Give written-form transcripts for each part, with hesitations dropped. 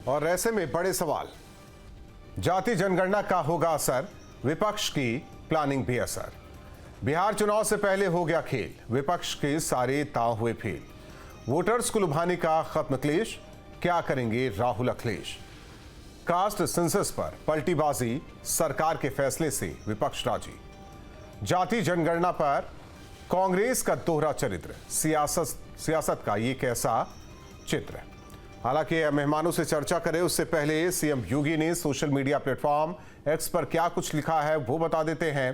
और ऐसे में बड़े सवाल, जाति जनगणना का होगा असर, विपक्ष की प्लानिंग भी असर। बिहार चुनाव से पहले हो गया खेल, विपक्ष के सारे ताव हुए फेल। वोटर्स को लुभाने का खत्म क्लेश, क्या करेंगे राहुल अखिलेश। कास्ट सेंसस पर पलटीबाजी, सरकार के फैसले से विपक्ष राजी। जाति जनगणना पर कांग्रेस का दोहरा चरित्र, सियासत का ये कैसा चित्र। हालांकि मेहमानों से चर्चा करें उससे पहले सीएम योगी ने सोशल मीडिया प्लेटफॉर्म एक्स पर क्या कुछ लिखा है वो बता देते हैं।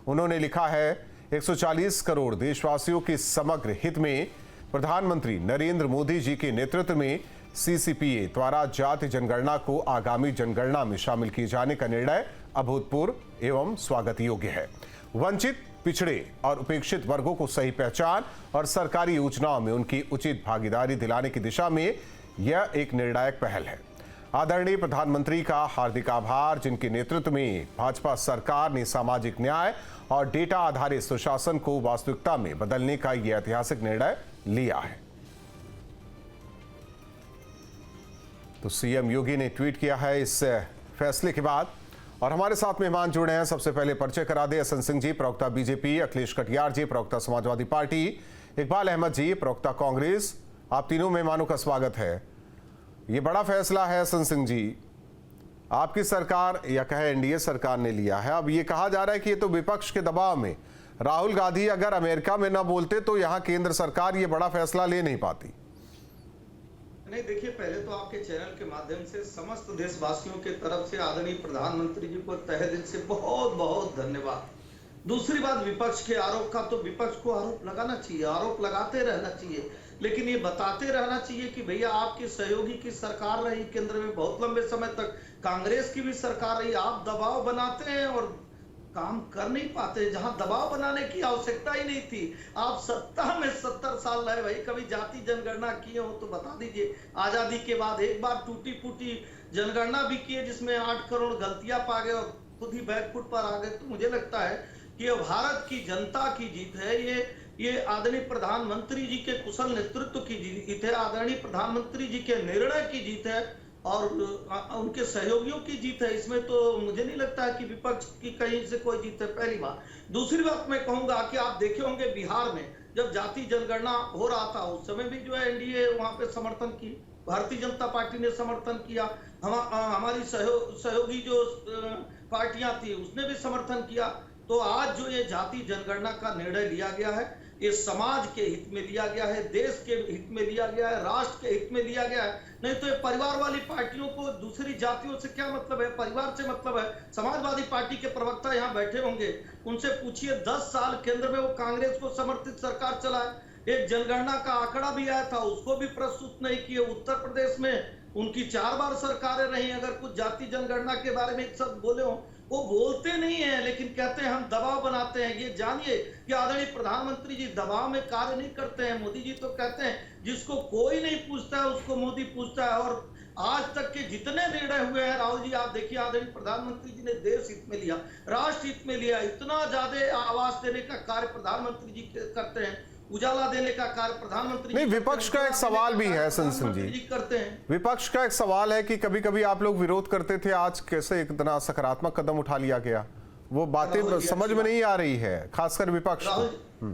उन्होंने लिखा है, 140 करोड़ देशवासियों के समग्र हित में प्रधानमंत्री नरेंद्र मोदी जी के नेतृत्व में सीसीपीए द्वारा जाति जनगणना को आगामी जनगणना में शामिल किए जाने का निर्णय अभूतपूर्व एवं स्वागत योग्य है। वंचित, पिछड़े और उपेक्षित वर्गों को सही पहचान और सरकारी योजनाओं में उनकी उचित भागीदारी दिलाने की दिशा में यह एक निर्णायक पहल है। आदरणीय प्रधानमंत्री का हार्दिक आभार, जिनके नेतृत्व में भाजपा सरकार ने सामाजिक न्याय और डेटा आधारित सुशासन को वास्तविकता में बदलने का यह ऐतिहासिक निर्णय लिया है। तो सीएम योगी ने ट्वीट किया है इस फैसले के बाद। और हमारे साथ मेहमान जुड़े हैं। सबसे पहले परिचय करा दे, एसएन सिंह जी प्रवक्ता बीजेपी, अखिलेश कटियार जी प्रवक्ता समाजवादी पार्टी, इकबाल अहमद जी प्रवक्ता कांग्रेस। आप तीनों मेहमानों का स्वागत है। ये बड़ा फैसला है एसएन सिंह जी, आपकी सरकार या कहे एनडीए सरकार ने लिया है। अब ये कहा जा रहा है कि ये तो विपक्ष के दबाव में, राहुल गांधी अगर अमेरिका में ना बोलते तो यहां केंद्र सरकार ये बड़ा फैसला ले नहीं पाती। नहीं, देखिए, पहले तो आपके चैनल के माध्यम से समस्त देशवासियों के तरफ से आदरणीय प्रधानमंत्री जी को तहे दिल से बहुत बहुत धन्यवाद। दूसरी बात, विपक्ष के आरोप का तो विपक्ष को आरोप लगाना चाहिए, आरोप लगाते रहना चाहिए, लेकिन ये बताते रहना चाहिए कि भैया आपकी सहयोगी की सरकार रही केंद्र में बहुत लंबे समय तक, कांग्रेस की भी सरकार रही, आप दबाव बनाते हैं और काम कर नहीं पाते। जहां दबाव बनाने की आवश्यकता ही नहीं थी, आप सत्ता में 70 साल रहे भाई, कभी जाति जनगणना किए हो तो बता दीजिए। आजादी के बाद एक बार टूटी फूटी जनगणना भी किए जिसमें 8 करोड़ गलतियां पा गए और खुद ही बैकफुट पर आ गए। तो मुझे लगता है कि ये भारत की जनता की जीत है, ये आदरणीय प्रधानमंत्री जी के कुशल नेतृत्व की जीत है, आदरणीय प्रधानमंत्री जी के निर्णय की जीत है और उनके सहयोगियों की जीत है। इसमें तो मुझे नहीं लगता है कि विपक्ष की कहीं से कोई जीत है, पहली बात। दूसरी बात मैं कहूंगा कि आप देखे होंगे बिहार में जब जाति जनगणना हो रहा था उस समय भी जो है एनडीए वहां पे समर्थन की, भारतीय जनता पार्टी ने समर्थन किया, हमारी सहयोगी जो पार्टियां थी उसने भी समर्थन किया। तो आज जो ये जाति जनगणना का निर्णय लिया गया है, ये समाज के हित में लिया गया है, देश के हित में लिया गया है, राष्ट्र के हित में लिया गया है। नहीं तो ये परिवार वाली पार्टियों को दूसरी जातियों से क्या मतलब है, परिवार से मतलब है। समाजवादी पार्टी के प्रवक्ता यहाँ बैठे होंगे, उनसे पूछिए 10 साल केंद्र में वो कांग्रेस को समर्थित सरकार चलाए, एक जनगणना का आंकड़ा भी आया था उसको भी प्रस्तुत नहीं किए। उत्तर प्रदेश में उनकी 4 बार सरकारें रही, अगर कुछ जाति जनगणना के बारे में एक शब्द बोले हो, वो बोलते नहीं है लेकिन कहते हैं हम दबाव बनाते हैं। ये जानिए कि आदरणीय प्रधानमंत्री जी दबाव में कार्य नहीं करते हैं। मोदी जी तो कहते हैं जिसको कोई नहीं पूछता है उसको मोदी पूछता है। और आज तक के जितने निर्णय हुए हैं राहुल जी, आप देखिए, आदरणीय प्रधानमंत्री जी ने देश हित में लिया, राष्ट्र हित में लिया। इतना ज्यादा आवास देने का कार्य प्रधानमंत्री जी करते हैं, उजाला देने का कार्य प्रधानमंत्री नहीं। विपक्ष का एक सवाल भी है सिंह जी, करते हैं। विपक्ष का एक सवाल है कि कभी कभी आप लोग विरोध करते थे, आज कैसे इतना सकारात्मक कदम उठा लिया गया, वो बातें समझ में नहीं आ रही है, खासकर विपक्ष को।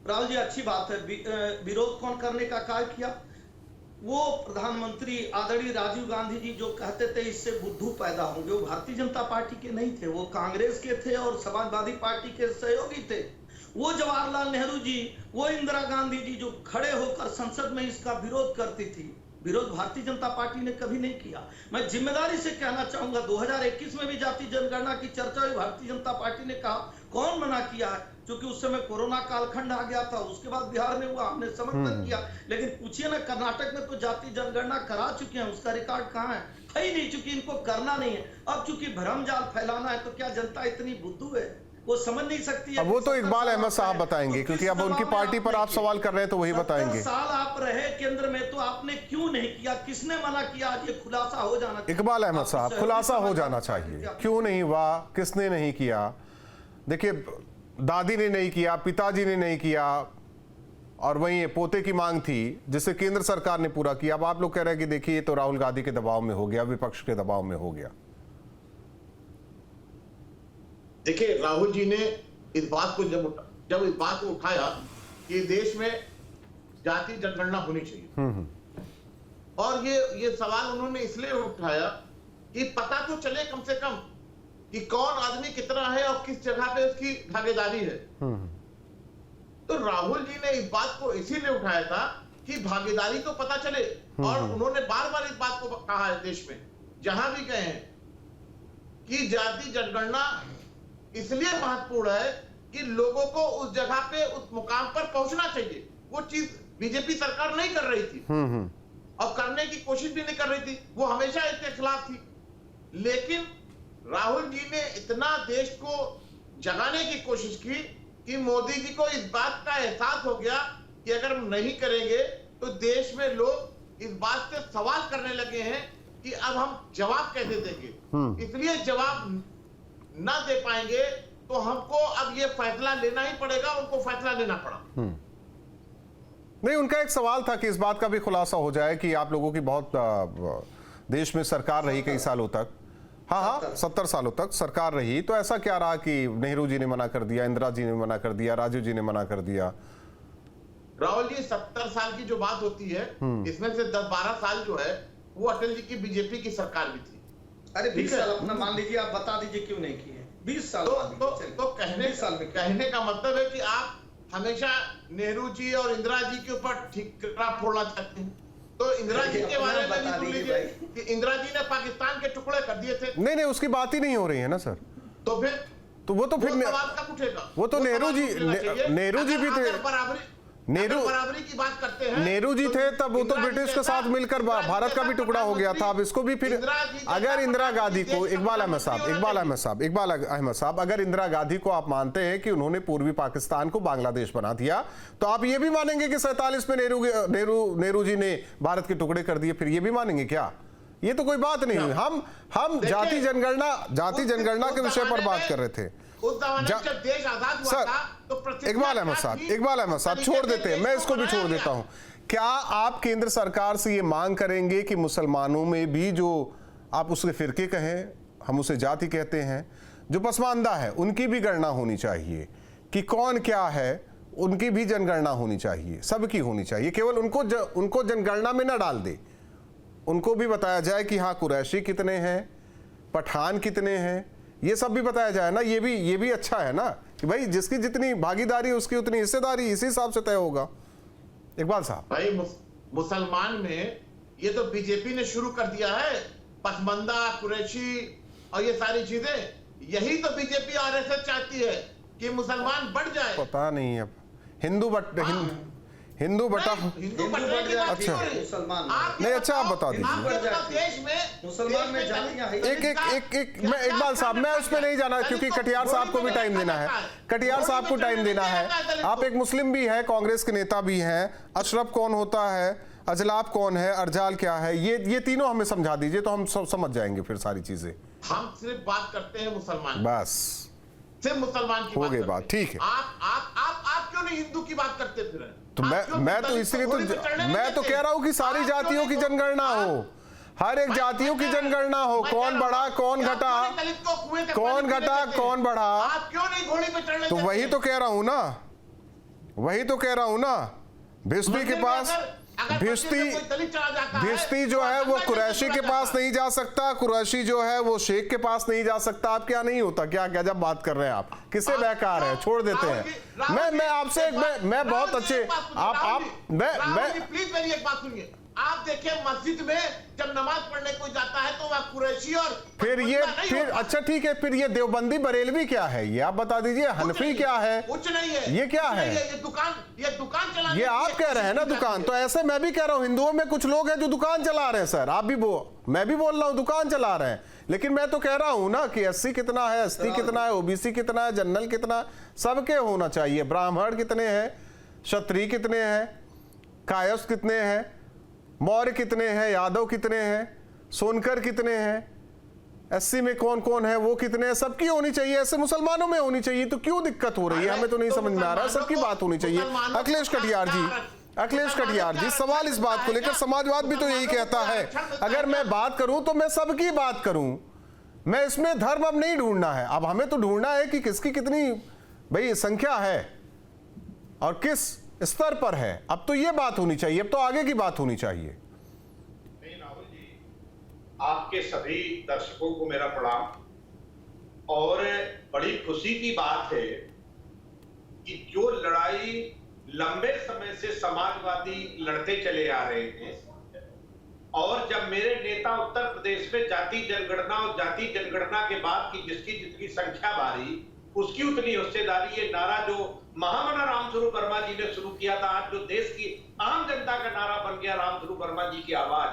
राहुल जी, अच्छी बात है, विरोध कौन करने का कार्य किया? वो प्रधानमंत्री आदरणीय राजीव गांधी जी जो कहते थे इससे बुद्धू पैदा होंगे, वो भारतीय जनता पार्टी के नहीं थे, वो कांग्रेस के थे और समाजवादी पार्टी के सहयोगी थे। वो जवाहरलाल नेहरू जी, वो इंदिरा गांधी जी जो खड़े होकर संसद में इसका विरोध करती थी, विरोध भारतीय जनता पार्टी ने कभी नहीं किया। मैं जिम्मेदारी से कहना चाहूंगा 2021 में भी जाति जनगणना की चर्चा हुई, भारतीय जनता पार्टी ने कहा, कौन मना किया है? क्योंकि उस समय कोरोना कालखंड आ गया था, उसके बाद बिहार में हुआ, हमने समर्थन किया। लेकिन पूछिए ना, कर्नाटक में तो जाति जनगणना करा चुके हैं, उसका रिकॉर्ड कहाँ है ही नहीं, चूंकि इनको करना नहीं है। अब चूंकि भ्रम जाल फैलाना है तो क्या जनता इतनी बुद्धू है, वो समझ नहीं सकती है। अब वो तो इकबाल अहमद साहब बताएंगे, क्योंकि अब उनकी पार्टी पर आप सवाल कर रहे हैं तो वही बताएंगे। 70 साल आप रहे केंद्र में तो आपने क्यों नहीं किया, किसने मना किया? आज ये खुलासा हो जाना चाहिए। इकबाल अहमद साहब, खुलासा हो जाना चाहिए, क्यों नहीं हुआ, किसने नहीं किया? देखिए, दादी ने नहीं किया, पिताजी ने नहीं किया, और वहीं ये पोते की मांग थी जिसे केंद्र सरकार ने पूरा किया। अब आप लोग कह रहे हैं कि देखिए ये तो राहुल गांधी के दबाव में हो गया, विपक्ष के दबाव में हो गया। देखिए, राहुल जी ने इस बात को जब इस बात को उठाया कि देश में जाति जनगणना होनी चाहिए, और ये सवाल उन्होंने इसलिए उठाया कि पता तो चले कम से कम कि कौन आदमी कितना है और किस जगह पे उसकी भागीदारी है। तो राहुल जी ने इस बात को इसीलिए उठाया था कि भागीदारी तो पता चले, और उन्होंने बार बार इस बात को कहा है देश में जहां भी गए हैं कि जाति जनगणना इसलिए महत्वपूर्ण है कि लोगों को उस जगह पे उस मुकाम पर पहुंचना चाहिए। वो चीज बीजेपी सरकार नहीं कर रही थी और करने की कोशिश भी नहीं कर रही थी, वो हमेशा इसके खिलाफ थी। लेकिन राहुल जी ने इतना देश को जगाने की कोशिश की कि मोदी जी को इस बात का एहसास हो गया कि अगर हम नहीं करेंगे तो देश में लोग इस बात से सवाल करने लगे हैं कि अब हम जवाब कैसे देंगे। इसलिए जवाब ना दे पाएंगे तो हमको अब ये फैसला लेना ही पड़ेगा। उनको फैसला लेना पड़ा। नहीं, उनका एक सवाल था कि इस बात का भी खुलासा हो जाए कि आप लोगों की बहुत देश में सरकार रही कई सालों तक। हाँ, 70 सालों तक सरकार रही, तो ऐसा क्या रहा कि नेहरू जी ने मना कर दिया, इंदिरा जी ने मना कर दिया, राजीव जी ने मना कर दिया? राहुल जी, 70 साल की जो बात होती है इसमें से 10-12 साल जो है वो अटल जी की बीजेपी की सरकार भी थी। अरे 20 साल अपना मान लीजिए, आप बता दीजिए क्यों नहीं किए 20 साल। तो कहने का मतलब है कि आप हमेशा नेहरू जी और इंदिरा जी के ऊपर ठिकरा फोड़ना चाहते हैं। तो इंदिरा जी के बारे में भी सुन लीजिए कि इंदिरा जी ने पाकिस्तान के टुकड़े कर दिए थे। नहीं, उसकी बात ही नहीं हो रही है ना सर। तो फिर वो तो फिर सवाल कब उठेगा? वो तो नेहरू जी भी थे। बराबरी की बात करते हैं, नेहरू जी थे तब, वो तो ब्रिटिश के साथ मिलकर भारत का भी टुकड़ा हो गया था। अब इसको भी फिर अगर इंदिरा गांधी को, इकबाल अहमद साहब, अगर इंदिरा गांधी को आप मानते हैं कि उन्होंने पूर्वी पाकिस्तान को बांग्लादेश बना दिया, तो आप ये भी मानेंगे कि 47 में नेहरू जी ने भारत के टुकड़े कर दिए? फिर ये भी मानेंगे क्या? ये तो कोई बात नहीं हुई। हम जाति जनगणना के विषय पर बात कर रहे थे। जब देश आजाद हुआ था तो इकबाल अहमद साहब छोड़ देते हैं, मैं इसको भी छोड़ देता हूं। क्या आप केंद्र सरकार से ये मांग करेंगे कि मुसलमानों में भी, जो आप उसके फिरके कहें, हम उसे जाति कहते हैं, जो पसमानदा है, उनकी भी गणना होनी चाहिए कि कौन क्या है, उनकी भी जनगणना होनी चाहिए, सबकी होनी चाहिए। केवल उनको जनगणना में ना डाल दे, उनको भी बताया जाए कि हाँ कुरैशी कितने हैं, पठान कितने हैं, ये सब भी बताया जाए ना। ये भी अच्छा है ना कि भाई जिसकी जितनी भागीदारी उसकी उतनी हिस्सेदारी, इसी हिसाब से तय होगा। इकबाल साहब, भाई मुसलमान में ये तो बीजेपी ने शुरू कर दिया है, पसमंदा, कुरैशी और ये सारी चीजें। यही तो बीजेपी आरएसएस चाहती है कि मुसलमान बढ़ जाए। पता नहीं, अब हिंदू बटा अच्छा मुसलमान नहीं, अच्छा आप बता दीजिए। देश में मुसलमान में जातियां हैं। मैं इकबाल साहब, मैं उसमें नहीं जाना क्योंकि कटियार साहब को भी टाइम देना है। कटियार साहब को टाइम देना है। आप एक मुस्लिम भी हैं, कांग्रेस के नेता भी हैं। अशरफ कौन होता है, अजलाब कौन है, अर्जाल क्या है, ये तीनों हमें समझा दीजिए तो हम सब समझ जाएंगे फिर सारी चीजें। हम सिर्फ बात करते हैं मुसलमान, बस सिर्फ मुसलमान की हो गई बात, ठीक है। आप क्यों नहीं हिंदू की बात करते फिर? तो मैं तो इसलिए मैं तो कह रहा हूं कि सारी जातियों की जनगणना हो, हर एक जातियों की जनगणना हो, कौन बढ़ा कौन घटा, कौन बढ़ा। आप क्यों नहीं घोड़ी पे चढ़ने? तो वही तो कह रहा हूं ना, भिस्ती के पास, भिस्ती जो है वो कुरैशी के पास नहीं जा सकता, कुरैशी जो है वो शेख के पास नहीं जा सकता। आप क्या नहीं होता, क्या क्या जब बात कर रहे हैं आप, किससे बेकार है, छोड़ देते हैं। मैं आपसे मैं बहुत अच्छे प्लीज मेरी एक बात सुनिए। आप देखिए मस्जिद में जब नमाज पढ़ने कोई जाता है तो वह कुरैशी और फिर अच्छा ठीक है, फिर ये देवबंदी बरेलवी क्या है, ये आप बता दीजिए। हनफी क्या है, कुछ नहीं है, ये क्या है? ये दुकान चला, ये आप कह रहे हैं ना दुकान, तो ऐसे मैं भी कह रहा हूं हिंदुओं में कुछ लोग हैं जो दुकान चला रहे हैं सर। आप भी मैं भी बोल रहा हूं दुकान चला रहे हैं, लेकिन मैं तो कह रहा हूं ना कि एससी कितना है, एसटी कितना है, ओबीसी कितना है, जनरल कितना, सबके होना चाहिए। ब्राह्मण कितने हैं, क्षत्रिय कितने हैं, कायस्थ कितने हैं, मौर्य कितने हैं, यादव कितने हैं, सोनकर कितने हैं, एससी में कौन कौन है, वो कितने हैं, सबकी होनी चाहिए, ऐसे मुसलमानों में होनी चाहिए, तो क्यों दिक्कत हो रही है? हमें तो नहीं समझ में आ रहा है, सबकी बात होनी चाहिए। अखिलेश कटियार जी, सवाल इस बात को लेकर, समाजवाद भी तो यही कहता है, अगर मैं बात करूं तो मैं सबकी बात करूं, मैं इसमें धर्म अब नहीं ढूंढना है, अब हमें तो ढूंढना है कि किसकी कितनी भाई संख्या है और किस स्तर पर है। अब तो ये बात होनी चाहिए, अब तो आगे की बात होनी चाहिए। राहुल जी, आपके सभी दर्शकों को मेरा प्रणाम। और बड़ी खुशी की बात है कि जो लड़ाई लंबे समय से समाजवादी लड़ते चले आ रहे हैं, और जब मेरे नेता उत्तर प्रदेश में जाति जनगणना और जाति जनगणना के बाद की जिसकी जितनी संख्या बारी उसकी उतनी हिस्सेदारी, ये नारा जो महामना रामस्वरूप वर्मा जी ने शुरू किया था, आज जो देश की आम जनता का नारा बन गया, रामस्वरूप वर्मा जी की आवाज,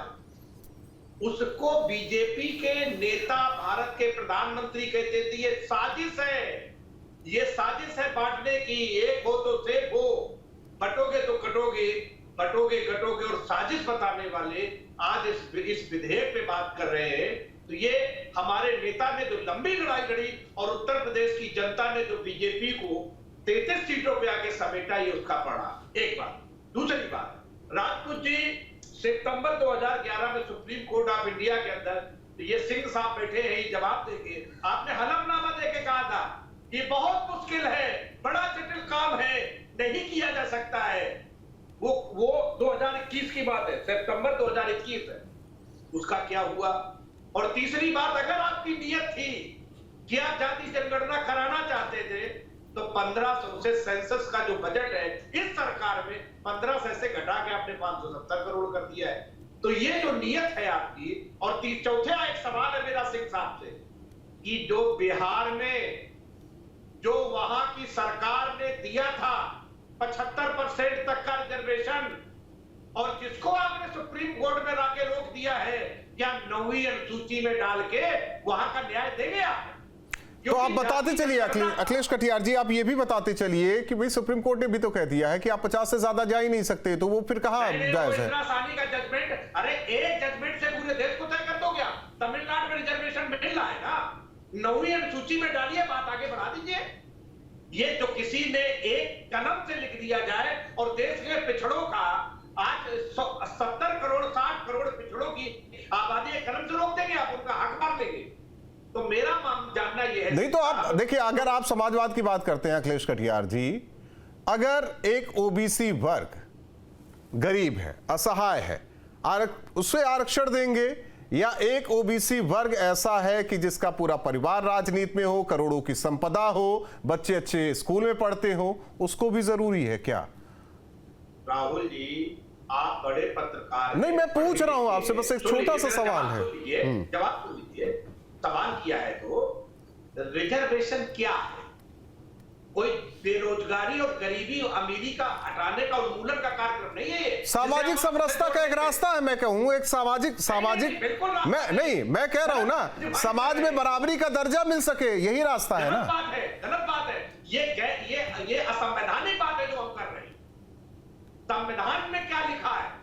उसको बीजेपी के नेता, भारत के प्रधानमंत्री कहते थे ये साजिश है, ये साजिश है बांटने की, एक हो तो सेफ हो, बटोगे तो कटोगे, बटोगे कटोगे, और साजिश बताने वाले आज इस विधेयक पे बात कर रहे हैं। तो ये हमारे नेता ने जो लंबी लड़ाई लड़ी और उत्तर प्रदेश की जनता ने जो बीजेपी को 33 सीटों पे आके समेटा, ये उसका पड़ा। एक बात। दूसरी बात, राजपूत जी सितंबर 2011 में सुप्रीम कोर्ट ऑफ इंडिया के अंदर ये सिंह साहब बैठे हैं, ये जवाब देंगे, आपने हलफनामा देके कहा था ये बहुत मुश्किल है, बड़ा जटिल काम है, नहीं किया जा सकता है। वो 2021 की बात है, सितंबर 2021 है, उसका क्या हुआ? और तीसरी बात, अगर आपकी नियत थी कि आप जाति जनगणना कराना चाहते थे तो 1500 से सेंसस का जो बजट है इस सरकार में 1500 से घटा के आपने 570 करोड़ कर दिया है। तो ये जो नियत है आपकी। और चौथा एक सवाल है मेरा सिंह साहब से कि जो बिहार में जो वहां की सरकार ने दिया था 75% तक का रिजर्वेशन, और जिसको आपने सुप्रीम कोर्ट में लाके रोक दिया है, क्या 9वीं अनुसूची में डाल के वहां का न्याय देंगे आप? तो आप बताते चलिए अखिलेश कटियार जी, आप ये भी बताते चलिए कि भाई सुप्रीम कोर्ट ने भी तो कह दिया है कि आप 50 से ज्यादा जा ही नहीं सकते, तो वो फिर कहां जायज है? इतना आसानी का जजमेंट, अरे एक जजमेंट से पूरे देश को तय कर दो क्या? तमिलनाडु में रिजर्वेशन मिल रहा है ना, 9वीं अनुसूची में डालिए, बात आगे बढ़ा दीजिए। ये जो किसी ने एक कलम से लिख दिया जाए और देश के पिछड़ों का आज 70 करोड़ 60 करोड़ पिछड़ों की आबादी एक कलम से रोक देंगे, आप उनका हक मार देंगे? तो मेरा जानना यह है। नहीं तो आप देखिए, अगर आप समाजवाद की बात करते हैं अखिलेश कटियार जी, अगर एक ओबीसी वर्ग गरीब है, असहाय है, उसे आरक्षण देंगे, या एक ओबीसी वर्ग ऐसा है कि जिसका पूरा परिवार राजनीति में हो, करोड़ों की संपदा हो, बच्चे अच्छे स्कूल में पढ़ते हो, उसको भी जरूरी है क्या? राहुल जी, आप बड़े पत्रकार नहीं, मैं पूछ रहा हूं आपसे, बस एक छोटा सा सवाल है। जवाब तो लीजिए। सवाल किया है तो रिजर्वेशन क्या है? कोई बेरोजगारी और गरीबी और अमीरी का हटाने का उन्मूलन का कार्यक्रम नहीं है ये। सामाजिक समरसता का एक रास्ता है, मैं कहूं एक सामाजिक मैं कह रहा हूं ना, समाज में बराबरी का दर्जा मिल सके, यही रास्ता है ना। गलत बात है ये असंवैधानिक बात है जो हम कर रहे हैं। संविधान में क्या लिखा है?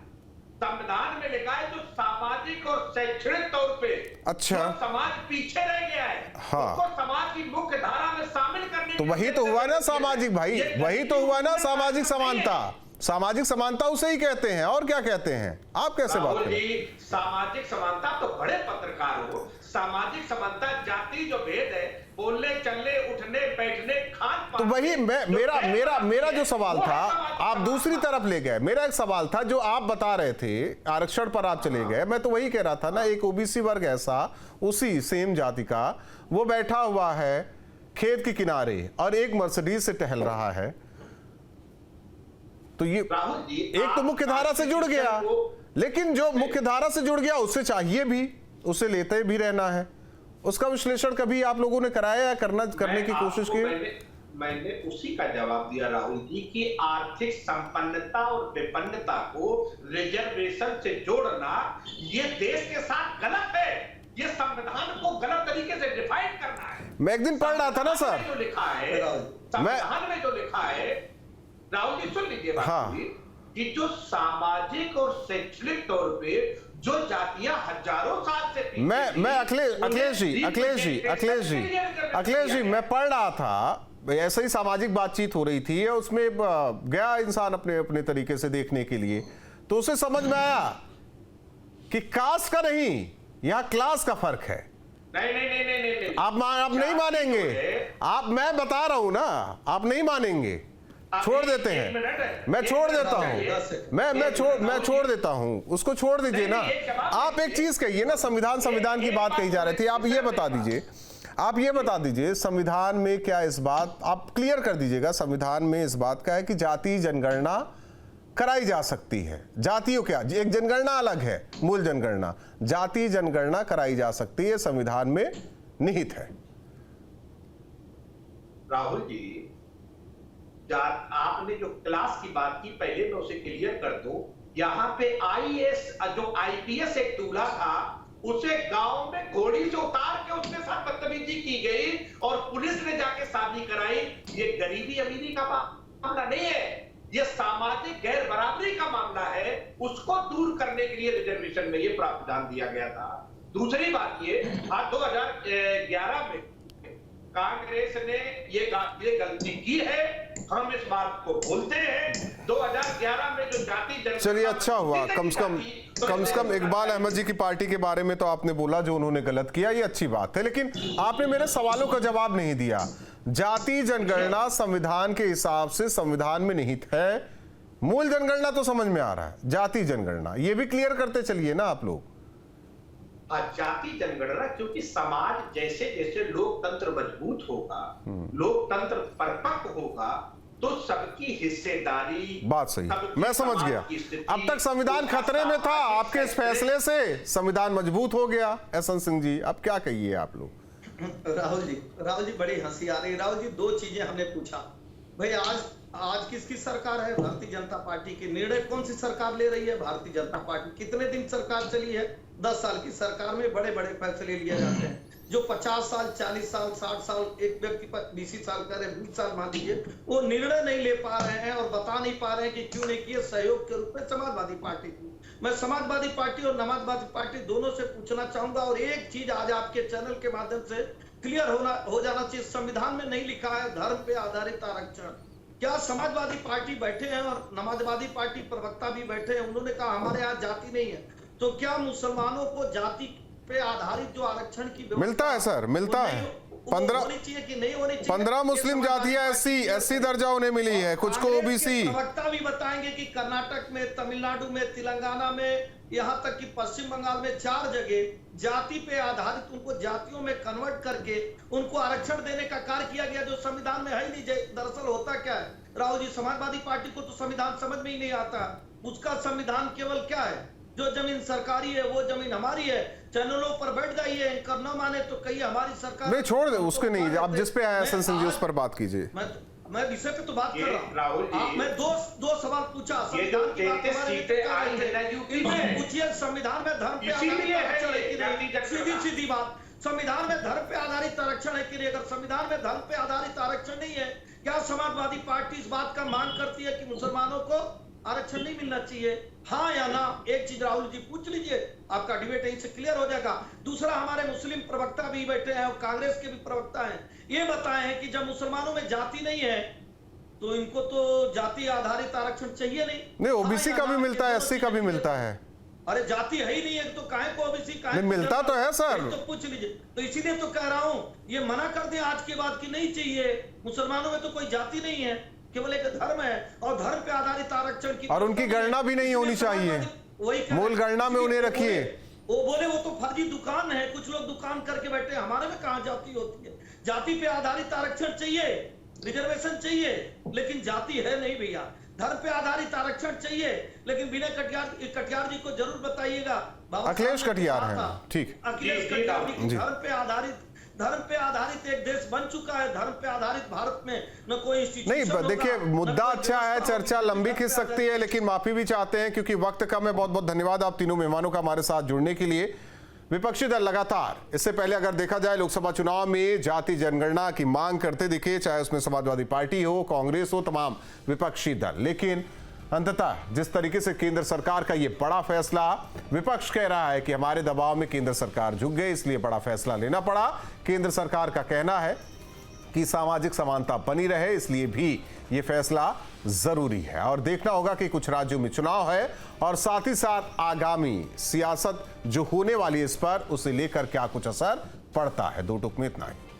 संविधान में लिखा है जो सामाजिक और शैक्षणिक तौर पे अच्छा समाज पीछे रह गया है, हाँ, उसको समाज की मुख्य धारा में शामिल करने, तो वही तो हुआ ना सामाजिक, भाई वही तो हुआ ना सामाजिक समानता। सामाजिक समानता उसे ही कहते हैं, और क्या कहते हैं? आप कैसे बात करें? सामाजिक समानता तो बड़े पत्रकार हो, सामाजिक समानता जाति जो भेद है, बोलने चलने उठने बैठने खान, तो वही मेरा जो सवाल था, आप दूसरी तरफ ले गए। मेरा एक सवाल था जो आप बता रहे थे, आरक्षण पर आप चले गए, मैं तो वही कह रहा था ना, एक ओबीसी वर्ग ऐसा उसी सेम जाति का, वो बैठा हुआ है खेत के किनारे और एक मर्सिडीज से टहल रहा है, तो ये एक तो मुख्य धारा से जुड़ गया, लेकिन जो मुख्य धारा से जुड़ गया उससे चाहिए भी, उसे लेते भी रहना है। उसका विश्लेषण कभी आप लोगों ने कराया या करने की कोशिश की? मैंने उसी का जवाब दिया राहुल जी कि आर्थिक संपन्नता और विपन्नता को रिजर्वेशन से जोड़ना ये देश के साथ गलत है, ये संविधान को गलत तरीके से डिफाइन करना है। मैं एक दिन पढ़ रहा था ना सर, जो लिखा है संविधान में, जो लिखा है राहुल जी सुन लीजिए बात, हाँ, कि जो सामाजिक और शैक्षणिक तौर पे जो जातियां हजारों साल से मैं अखिलेश जी मैं पढ़ रहा था, ऐसे ही सामाजिक बातचीत हो रही थी, उसमें गया इंसान अपने अपने तरीके से देखने के लिए, तो उसे समझ में आया कि कास्ट का नहीं, यहां क्लास का फर्क है। नहीं आप नहीं मानेंगे, मैं बता रहा हूं ना, आप नहीं मानेंगे, छोड़ देते हैं, मैं छोड़ देता हूं, मैं छोड़ देता हूं, उसको छोड़ दीजिए ना। आप एक चीज कहिए ना, संविधान की बात कही जा रही थी, आप ये बता दीजिए संविधान में क्या इस बात, आप क्लियर कर दीजिएगा, संविधान में इस बात का है कि जाति जनगणना कराई जा सकती है। जातियों क्या, एक जनगणना अलग है, मूल जनगणना, जाति जनगणना कराई जा सकती है, संविधान में निहित है। राहुल जी, आपने जो क्लास की बात की, पहले मैं उसे क्लियर कर दूं, यहां पे जो आईपीएस एक दूल्हा था, उसे गांव में घोड़ी से उतार के उसके साथ बदतमीजी की गई और पुलिस ने जाके शादी कराई। ये गरीबी अमीरी का मामला नहीं है, ये सामाजिक गैर बराबरी का मामला है, उसको दूर करने के लिए रिजर्वेशन में ये प्रावधान दिया गया था। दूसरी बात ये 2011 में कांग्रेस ने ये गलती की है, हम इस बात को भूलते हैं। 2011 में जो जाति, चलिए अच्छा हुआ, कम से कम इकबाल अहमद जी की पार्टी के बारे में तो आपने बोला जो उन्होंने गलत किया, ये अच्छी बात है, लेकिन आपने मेरे सवालों का जवाब नहीं दिया। जाति जनगणना संविधान के हिसाब से संविधान में निहित है, मूल जनगणना तो समझ में आ रहा है, जाति जनगणना ये भी क्लियर करते चलिए ना आप लोग। जाति जनगणना, क्योंकि समाज जैसे जैसे लोकतंत्र मजबूत होगा, लोकतंत्र परिपक्व होगा, तो सबकी हिस्सेदारी, बात सही, मैं समझ गया। अब तक संविधान खतरे में था, आपके इस फैसले से संविधान मजबूत हो गया। एहसन सिंह जी, अब क्या कहिए आप लोग। राहुल जी बड़ी हंसी आ रही। राहुल जी, दो चीजें हमने पूछा, भाई आज किसकी सरकार है? भारतीय जनता पार्टी की। निर्णय कौन सी सरकार ले रही है? भारतीय जनता पार्टी। कितने दिन सरकार चली है? 10 साल की सरकार में बड़े बड़े फैसले लिए जाते हैं। जो 50 साल, 40 साल, 60 साल एक व्यक्ति पर 20 साल करे, 20 साल मान लीजिए, वो निर्णय नहीं ले पा रहे हैं और बता नहीं पा रहे हैं कि क्यों नहीं किए। सहयोग के रूप में समाजवादी पार्टी की, मैं समाजवादी पार्टी और नमाजवादी पार्टी दोनों से पूछना चाहूंगा, और एक चीज आज आपके चैनल के माध्यम से क्लियर हो जाना चाहिए, संविधान में नहीं लिखा है धर्म पे आधारित आरक्षण। क्या समाजवादी पार्टी बैठे हैं और नमाजवादी पार्टी प्रवक्ता भी बैठे हैं, उन्होंने कहा हमारे यहाँ जाति नहीं है, तो क्या मुसलमानों को जाति पे आधारित जो आरक्षण की मिलता है सर? मिलता है। 15 मुस्लिम जातियां एससी दर्जा उन्हें मिली है, कुछ को ओबीसी। प्रवक्ता भी बताएंगे कि कर्नाटक में, तमिलनाडु में, तेलंगाना में, यहाँ तक कि पश्चिम बंगाल में 4 जगह जाति पे आधारित उनको जातियों में कन्वर्ट करके उनको आरक्षण देने का कार्य किया गया, जो संविधान में है ही नहीं। दरअसल होता क्या है राहुल जी, समाजवादी पार्टी को तो संविधान समझ में ही नहीं आता। उसका संविधान केवल क्या है, जो जमीन सरकारी है वो जमीन हमारी है, चैनलों पर बैठ जाइए, एंकर न माने तो कहिए हमारी सरकार। नहीं, छोड़ दे उसके, नहीं, आप जिस पे आए एहसन सिंह जी उस पर बात कीजिए। मैं विषय पे तो बात कर रहा हूँ राहुल जी। मैं दो सवाल पूछा, ये जो 33 सीटें आई हैं यूपी में, पूछिए संविधान में धर्म पे आधारित, सीधी बात, संविधान में धर्म पे आधारित आरक्षण है कि नहीं? अगर संविधान में धर्म पे आधारित आरक्षण नहीं है, क्या समाजवादी पार्टी इस बात का मांग करती है कि मुसलमानों को आरक्षण नहीं मिलना चाहिए, हाँ या ना? एक चीज राहुल जी पूछ लीजिए, आपका डिबेट यहीं से क्लियर हो जाएगा। दूसरा, हमारे मुस्लिम प्रवक्ता भी बैठे हैं और कांग्रेस के भी प्रवक्ता हैं, ये बताएं हैं कि जब मुसलमानों में जाति नहीं है तो इनको तो जाति आधारित आरक्षण चाहिए नहीं? ओबीसी का भी मिलता है, एससी का भी मिलता है। अरे जाति है ही नहीं है तो काहे को ओबीसी, काहे मिलता तो है सर, तो पूछ लीजिए। तो इसीलिए तो कह रहा हूं, ये मना कर दें आज के बाद की नहीं चाहिए, मुसलमानों में तो कोई जाति नहीं है, केवल एक धर्म है, और धर्म पे आधारित आरक्षण की, और उनकी गणना भी नहीं होनी चाहिए, मूल गणना में उन्हें रखिए। वो बोले वो तो फर्जी दुकान है, कुछ लोग दुकान करके बैठे, हमारे में कहां जाति होती है? जाति पे आधारित आरक्षण चाहिए, रिजर्वेशन चाहिए, लेकिन जाति है नहीं भैया। धर्म पे आधारित आरक्षण चाहिए, लेकिन विनय कटियार जी को जरूर बताइएगा। अखिलेश कटियार है, ठीक, अखिलेश कटियार जी, धर्म पे आधारित एक देश बन चुका है, धर्म पे आधारित भारत में न कोई इंस्टीट्यूशन नहीं। देखिए, मुद्दा अच्छा है, चर्चा लंबी खिंच सकती है, लेकिन माफी भी चाहते हैं क्योंकि वक्त कम है। बहुत बहुत धन्यवाद आप तीनों मेहमानों का हमारे साथ जुड़ने के लिए। विपक्षी दल लगातार, इससे पहले अगर देखा जाए लोकसभा चुनाव में जाति जनगणना की मांग करते दिखे, चाहे उसमें समाजवादी पार्टी हो, कांग्रेस हो, तमाम विपक्षी दल, लेकिन अंततः जिस तरीके से केंद्र सरकार का यह बड़ा फैसला, विपक्ष कह रहा है कि हमारे दबाव में केंद्र सरकार झुक गई, इसलिए बड़ा फैसला लेना पड़ा। केंद्र सरकार का कहना है कि सामाजिक समानता बनी रहे, इसलिए भी यह फैसला जरूरी है। और देखना होगा कि कुछ राज्यों में चुनाव है और साथ ही साथ आगामी सियासत जो होने वाली है इस पर, उसे लेकर क्या कुछ असर पड़ता है। दो टुक में इतना ही।